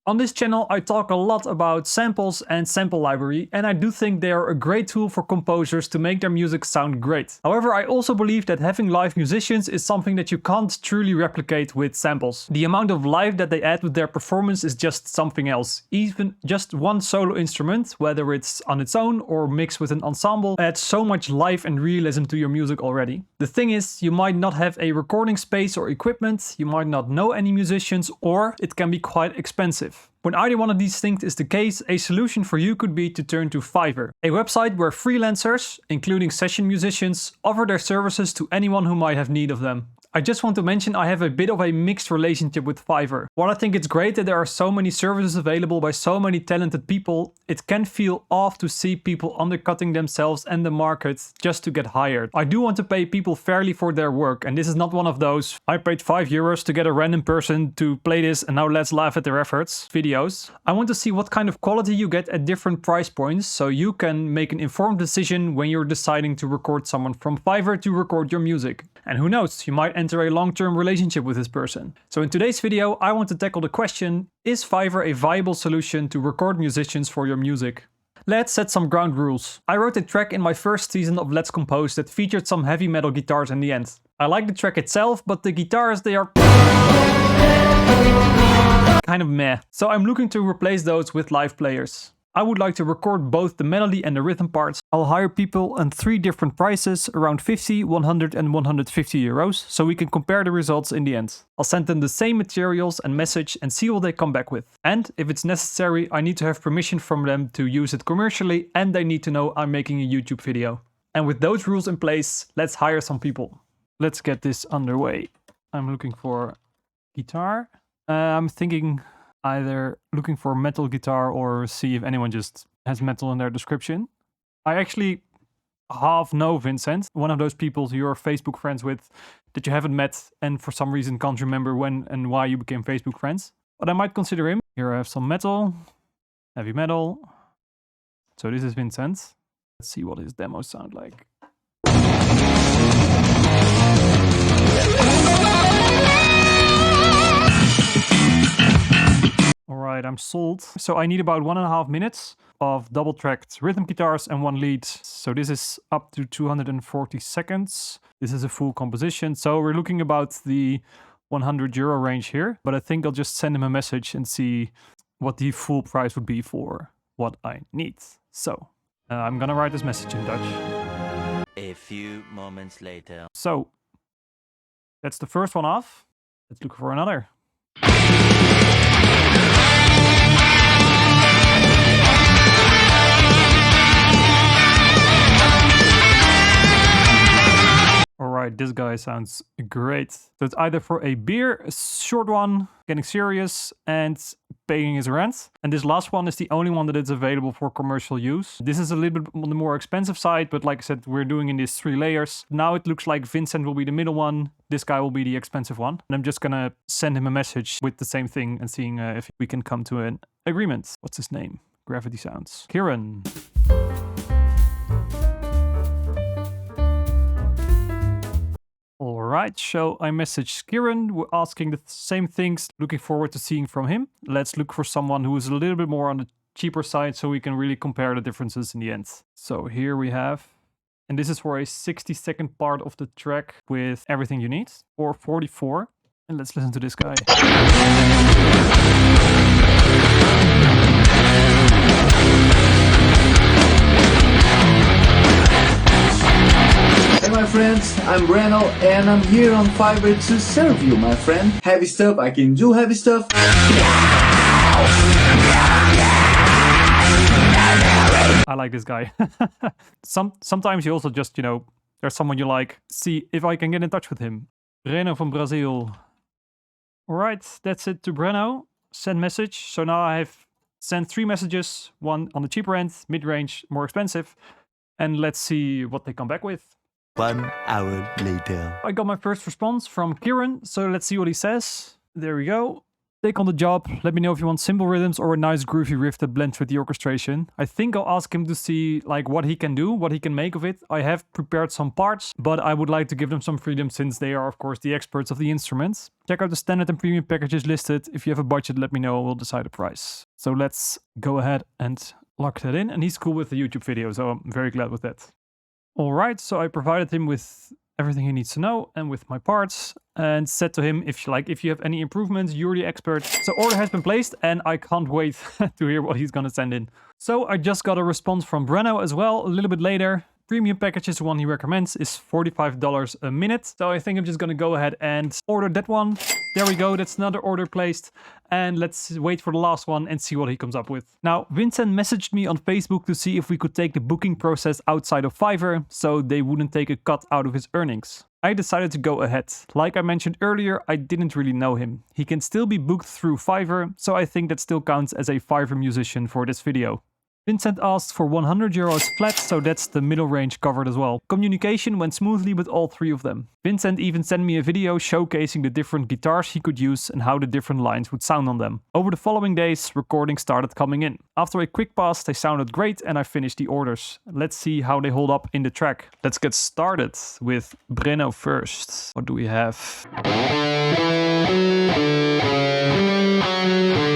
On this channel, I talk a lot about samples and sample library, and I do think they are a great tool for composers to make their music sound great. However, I also believe that having live musicians is something that you can't truly replicate with samples. The amount of life that they add with their performance is just something else. Even just one solo instrument, whether it's on its own or mixed with an ensemble, adds so much life and realism to your music already. The thing is, you might not have a recording space or equipment, you might not know any musicians, or it can be quite expensive. When either one of these things is the case, a solution for you could be to turn to Fiverr, a website where freelancers, including session musicians, offer their services to anyone who might have need of them. I just want to mention I have a bit of a mixed relationship with Fiverr. While I think it's great that there are so many services available by so many talented people, it can feel off to see people undercutting themselves and the market just to get hired. I do want to pay people fairly for their work, and this is not one of those "I paid €5 to get a random person to play this and now let's laugh at their efforts" videos. I want to see what kind of quality you get at different price points, so you can make an informed decision when you're deciding to record someone from Fiverr to record your music. And who knows, you might enter a long-term relationship with this person. So in today's video, I want to tackle the question, is Fiverr a viable solution to record musicians for your music? Let's set some ground rules. I wrote a track in my first season of Let's Compose that featured some heavy metal guitars in the end. I like the track itself, but the guitars, they are kind of meh. So I'm looking to replace those with live players. I would like to record both the melody and the rhythm parts. I'll hire people on 3 different prices, around 50, 100 and 150 euros, so we can compare the results in the end. I'll send them the same materials and message and see what they come back with. And if it's necessary, I need to have permission from them to use it commercially, and they need to know I'm making a YouTube video. And with those rules in place, let's hire some people. Let's get this underway. I'm looking for guitar. I'm thinking either looking for metal guitar or see if anyone just has metal in their description. I actually half know Vincent, one of those people you're Facebook friends with that you haven't met and for some reason can't remember when and why you became Facebook friends. But I might consider him. Here I have some metal, heavy metal. So this is Vincent. Let's see what his demos sound like. Alright, I'm sold. So I need about 1.5 minutes of double-tracked rhythm guitars and 1 lead. So this is up to 240 seconds. This is a full composition. So we're looking about the €100 range here. But I think I'll just send him a message and see what the full price would be for what I need. So I'm gonna write this message in Dutch. A few moments later. So that's the first one off. Let's look for another. Alright, this guy sounds great. So it's either for a beer, a short one, getting serious, and paying his rent. And this last one is the only one that is available for commercial use. This is a little bit on the more expensive side, but like I said, we're doing in these 3 layers. Now it looks like Vincent will be the middle one. This guy will be the expensive one. And I'm just gonna send him a message with the same thing and seeing if we can come to an agreement. What's his name? Gravity Sounds. KIRAN. Alright, so I messaged KIRAN, we're asking the same things, looking forward to seeing from him. Let's look for someone who is a little bit more on the cheaper side so we can really compare the differences in the end. So here we have, and this is for a 60-second part of the track with everything you need, or 44. And let's listen to this guy. Hey my friends, I'm BRENO and I'm here on Fiverr to serve you, my friend. Heavy stuff, I can do heavy stuff. I like this guy. Sometimes you also just, there's someone you like, see if I can get in touch with him. BRENO from Brazil. Alright, that's it to BRENO. Send message. So now I have sent 3 messages, one on the cheaper end, mid-range, more expensive. And let's see what they come back with. 1 hour later. I got my first response from KIRAN, so let's see what he says. There we go. Take on the job. Let me know if you want simple rhythms or a nice groovy riff that blends with the orchestration. I think I'll ask him to see like what he can do, what he can make of it. I have prepared some parts, but I would like to give them some freedom since they are of course the experts of the instruments. Check out the standard and premium packages listed. If you have a budget, let me know, we'll decide the price. So let's go ahead and lock that in. And he's cool with the YouTube video, so I'm very glad with that. All right, so I provided him with everything he needs to know and with my parts and said to him, if you have any improvements, you're the expert. So order has been placed and I can't wait to hear what he's gonna send in. So I just got a response from BRENO as well a little bit later. Premium packages, the one he recommends, is $45 a minute. So I think I'm just gonna go ahead and order that one. There we go, that's another order placed. And let's wait for the last one and see what he comes up with. Now, Vincent messaged me on Facebook to see if we could take the booking process outside of Fiverr, so they wouldn't take a cut out of his earnings. I decided to go ahead. Like I mentioned earlier, I didn't really know him. He can still be booked through Fiverr, so I think that still counts as a Fiverr musician for this video. Vincent asked for €100 flat, so that's the middle range covered as well. Communication went smoothly with all three of them. Vincent even sent me a video showcasing the different guitars he could use and how the different lines would sound on them. Over the following days, recordings started coming in. After a quick pass, they sounded great and I finished the orders. Let's see how they hold up in the track. Let's get started with BRENO first. What do we have?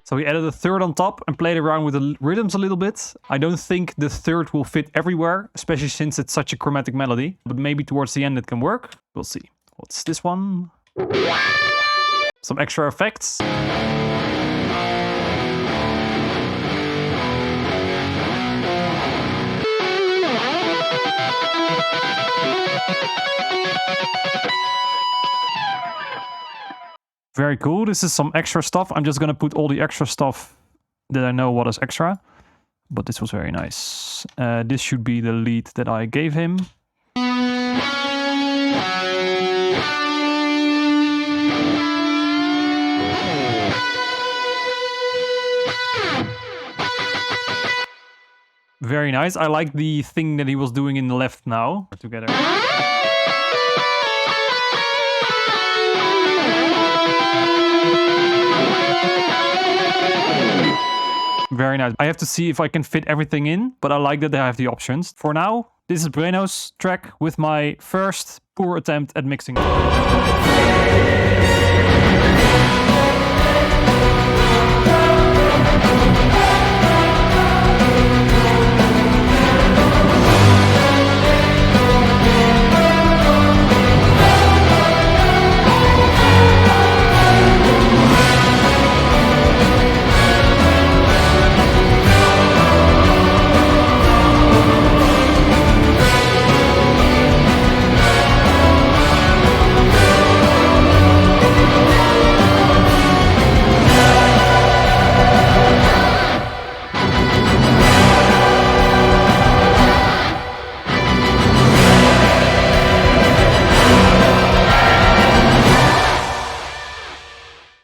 So we added a third on top and played around with the rhythms a little bit. I don't think the third will fit everywhere, especially since it's such a chromatic melody. But maybe towards the end it can work. We'll see. What's this one? Some extra effects. Very cool. This is some extra stuff. I'm just going to put all the extra stuff that I know what is extra. But this was very nice. This should be the lead that I gave him. Very nice. I like the thing that he was doing in the left now. Together. Very nice. I have to see if I can fit everything in, but I like that I have the options. For now, this is BRENO's track with my first poor attempt at mixing.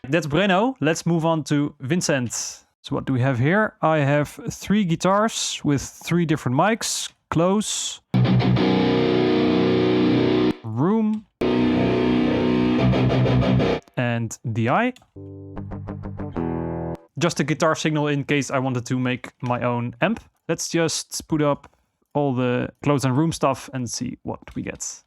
That's BRENO. Let's move on to Vincent. So what do we have here? I have 3 guitars with 3 different mics. Close. Room. And DI. Just a guitar signal in case I wanted to make my own amp. Let's just put up all the close and room stuff and see what we get.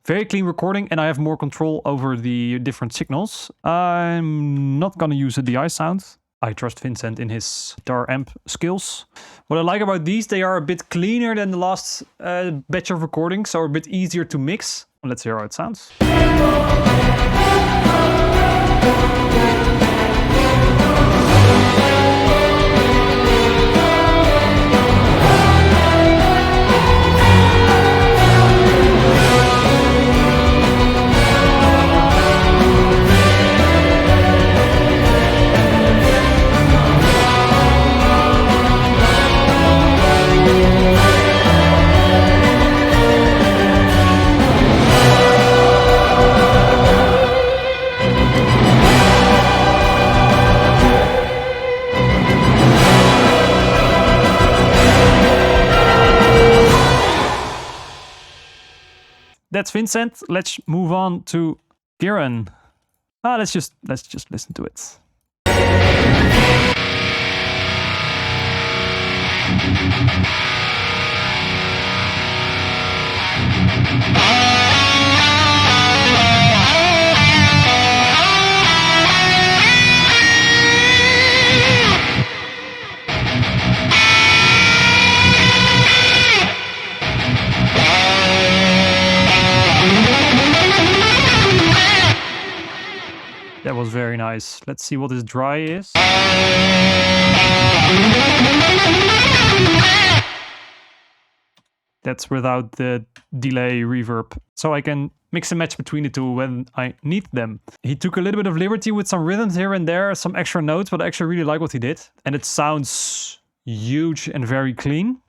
Very clean recording and I have more control over the different signals. I'm not gonna use a DI sound. I trust Vincent in his guitar amp skills. What I like about these, they are a bit cleaner than the last batch of recordings, so a bit easier to mix. Let's hear how it sounds. that's Vincent. Let's move on to KIRAN. Let's just listen to it. That was very nice. Let's see what this dry is. That's without the delay reverb. So I can mix and match between the two when I need them. He took a little bit of liberty with some rhythms here and there, some extra notes, but I actually really like what he did. And it sounds huge and very clean.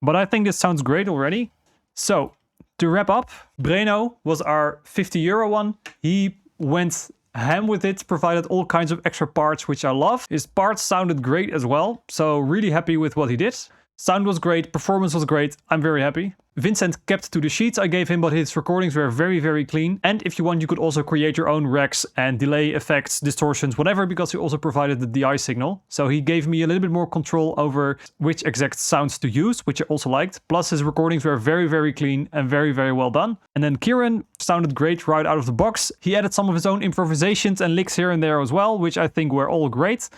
But I think this sounds great already. So, to wrap up, BRENO was our €50 one. He went ham with it, provided all kinds of extra parts, which I love. His parts sounded great as well, so really happy with what he did. Sound was great, performance was great, I'm very happy. Vincent kept to the sheets I gave him, but his recordings were very, very clean. And if you want, you could also create your own racks and delay effects, distortions, whatever, because he also provided the DI signal. So he gave me a little bit more control over which exact sounds to use, which I also liked. Plus his recordings were very, very clean and very, very well done. And then KIRAN sounded great right out of the box. He added some of his own improvisations and licks here and there as well, which I think were all great.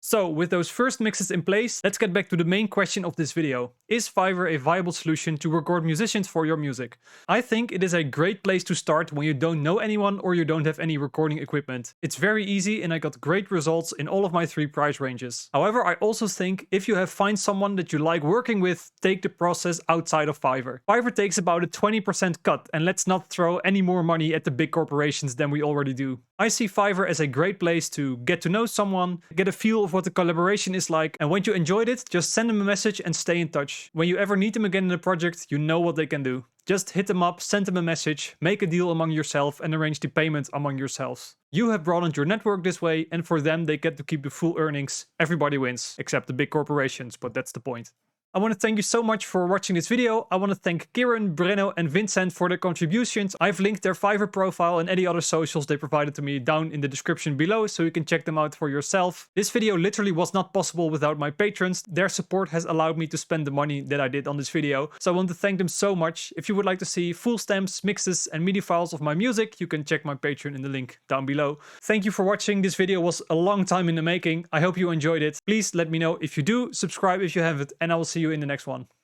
So, with those first mixes in place, let's get back to the main question of this video. Is Fiverr a viable solution to record musicians for your music? I think it is a great place to start when you don't know anyone or you don't have any recording equipment. It's very easy and I got great results in all of my 3 price ranges. However, I also think if you have found someone that you like working with, take the process outside of Fiverr. Fiverr takes about a 20% cut, and let's not throw any more money at the big corporations than we already do. I see Fiverr as a great place to get to know someone, get a feel of what the collaboration is like, and when you enjoyed it, just send them a message and stay in touch. When you ever need them again in a project, you know what they can do. Just hit them up, send them a message, make a deal among yourself and arrange the payment among yourselves. You have broadened your network this way, and for them they get to keep the full earnings. Everybody wins, except the big corporations, but that's the point. I want to thank you so much for watching this video. I want to thank KIRAN, BRENO and Vincent for their contributions. I've linked their Fiverr profile and any other socials they provided to me down in the description below, so you can check them out for yourself. This video literally was not possible without my patrons. Their support has allowed me to spend the money that I did on this video, so I want to thank them so much. If you would like to see full stamps, mixes and MIDI files of my music, you can check my Patreon in the link down below. Thank you for watching. This video was a long time in the making. I hope you enjoyed it. Please let me know if you do, subscribe if you haven't, and I will see you in the next one.